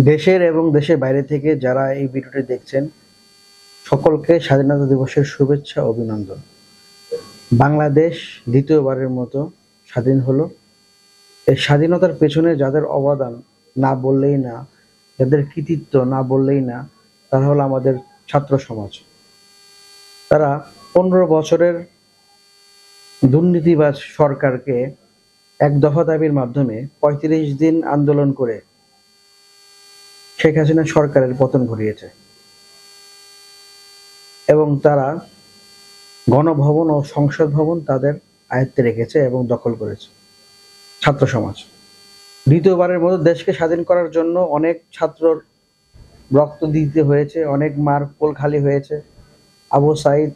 দেশের এবং দেশের বাইরে থেকে যারা এই ভিডিওটি দেখছেন সকলকে স্বাধীনতা দিবসের শুভেচ্ছা ও অভিনন্দন। বাংলাদেশ দ্বিতীয়বারের মতো স্বাধীন হলো। এই স্বাধীনতার পেছনে যাদের অবদান না বললেই না, যাদের কৃতিত্ব না বললেই না, তারা হলো আমাদের ছাত্র সমাজ। তারা 15 বছরের দুর্নীতিবাজ সরকারকে এক দফা দাবির মাধ্যমে 35 দিন আন্দোলন করে শেখ হাসিনা সরকারের পতন ঘটিয়েছে এবং তারা গণভবন ও সংসদ ভবন তাদের আয়ত্তে রেখেছে এবং দখল করেছে ছাত্র সমাজ। দ্বিতীয়বারের মতো দেশকে স্বাধীন করার জন্য অনেক ছাত্রর রক্ত দিতে হয়েছে, অনেক মার কোল খালি হয়েছে। আবু সাইদ,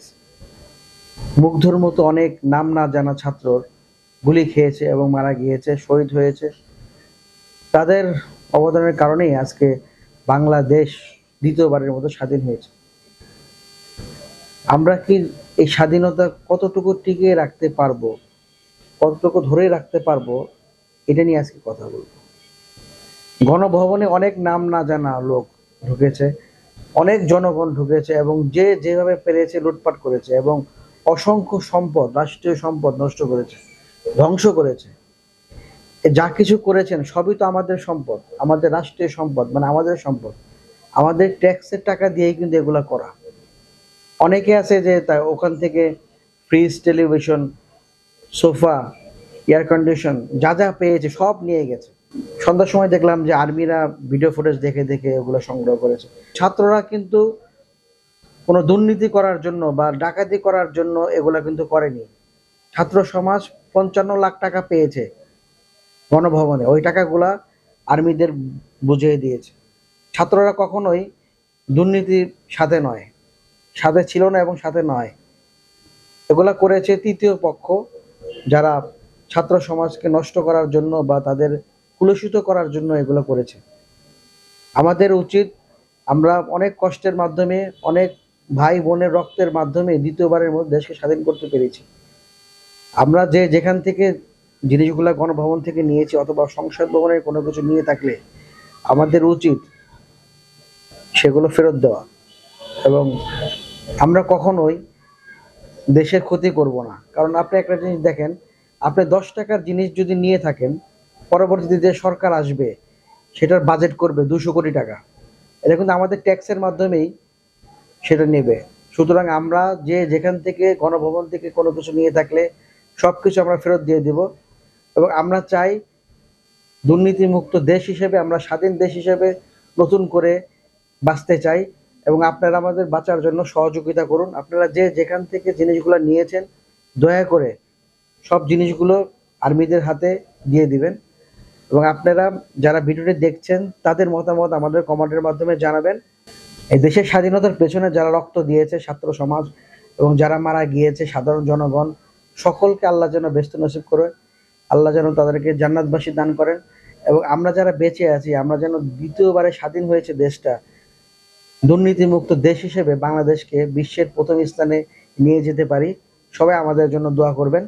মুগ্ধর মতো অনেক নাম না জানা ছাত্রর গুলি খেয়েছে এবং মারা গিয়েছে, শহীদ হয়েছে। তাদের অবদানের কারণেই আজকে বাংলাদেশ দ্বিতীয়বারের মতো স্বাধীন হয়েছে। আমরা কি এই স্বাধীনতা কতটুকু টিকিয়ে রাখতে পারবো, কতটুকু ধরে রাখতে পারবো, এটা নিয়ে আজকে কথা বলবো। গণভবনে অনেক নাম না জানা লোক ঢুকেছে, অনেক জনগণ ঢুকেছে এবং যে যেভাবে পেরেছে লুটপাট করেছে এবং অসংখ্য সম্পদ, রাষ্ট্রীয় সম্পদ নষ্ট করেছে, ধ্বংস করেছে। যা কিছু করেছেন সবই তো আমাদের সম্পদ, আমাদের রাষ্ট্রীয় সম্পদ, মানে আমাদের সম্পদ, আমাদের ট্যাক্সের টাকা দিয়েই কিন্তু এগুলা করা। অনেকে আছে যে ওখান থেকে fridge, television, sofa, air condition যা যা পেয়েছে সব নিয়ে গেছে। সন্ধ্যার সময় দেখলাম যে আর্মিরা ভিডিও ফুটেজ দেখে দেখে ওগুলো সংগ্রহ করেছে। ছাত্ররা কিন্তু কোনো দুর্নীতি করার জন্য বা ডাকাতি করার জন্য এগুলা কিন্তু করেনি। ছাত্র সমাজ 55 লাখ টাকা পেয়েছে গণভবনে, ওই টাকাগুলা আর্মিদের বুঝিয়ে দিয়েছে। ছাত্ররা কখনোই দুর্নীতির সাথে নয়, সাথে ছিল না এবং সাথে নয়। এগুলা করেছে তৃতীয় পক্ষ, যারা ছাত্র সমাজকে নষ্ট করার জন্য বা তাদের কুলুষিত করার জন্য এগুলো করেছে। আমাদের উচিত, আমরা অনেক কষ্টের মাধ্যমে, অনেক ভাই বোনের রক্তের মাধ্যমে দ্বিতীয়বারের মধ্যে দেশকে স্বাধীন করতে পেরেছি। আমরা যে যেখান থেকে জিনিসগুলা গণভবন থেকে নিয়েছি অথবা সংসদ ভবনের কোনো কিছু নিয়ে থাকলে আমাদের উচিত সেগুলো ফেরত দেওয়া। এবং আমরা কখনোই দেশের ক্ষতি করব না। কারণ আপনি একটা জিনিস দেখেন, আপনি 10 টাকার জিনিস যদি নিয়ে থাকেন, পরবর্তীতে যে সরকার আসবে সেটার বাজেট করবে 200 কোটি টাকা। এটা কিন্তু আমাদের ট্যাক্সের মাধ্যমেই সেটা নেবে। সুতরাং আমরা যে যেখান থেকে গণভবন থেকে কোনো কিছু নিয়ে থাকলে সব কিছু আমরা ফেরত দিয়ে দিব। এবং আমরা চাই দুর্নীতিমুক্ত দেশ হিসেবে, আমরা স্বাধীন দেশ হিসেবে নতুন করে বাঁচতে চাই। এবং আপনারা আমাদের বাঁচার জন্য সহযোগিতা করুন। আপনারা যে যেখান থেকে জিনিসগুলো নিয়েছেন দয়া করে সব জিনিসগুলো আর্মিদের হাতে দিয়ে দিবেন। এবং আপনারা যারা ভিডিওটি দেখছেন তাদের মতামত আমাদের কমেন্টের মাধ্যমে জানাবেন। এই দেশের স্বাধীনতার পেছনে যারা রক্ত দিয়েছে, ছাত্র সমাজ, এবং যারা মারা গিয়েছে সাধারণ জনগণ, সকলকে আল্লাহ যেন বেহেশত নসিব করে, আল্লাহ যেন তাদেরকে জান্নাতবাসী দান করেন। এবং আমরা যারা বেঁচে আছি, আমরা যেন দ্বিতীয়বারে স্বাধীন হয়েছে দেশটা, দুর্নীতিমুক্ত দেশ হিসেবে বাংলাদেশকে বিশ্বের প্রথম স্থানে নিয়ে যেতে পারি। সবাই আমাদের জন্য দোয়া করবেন।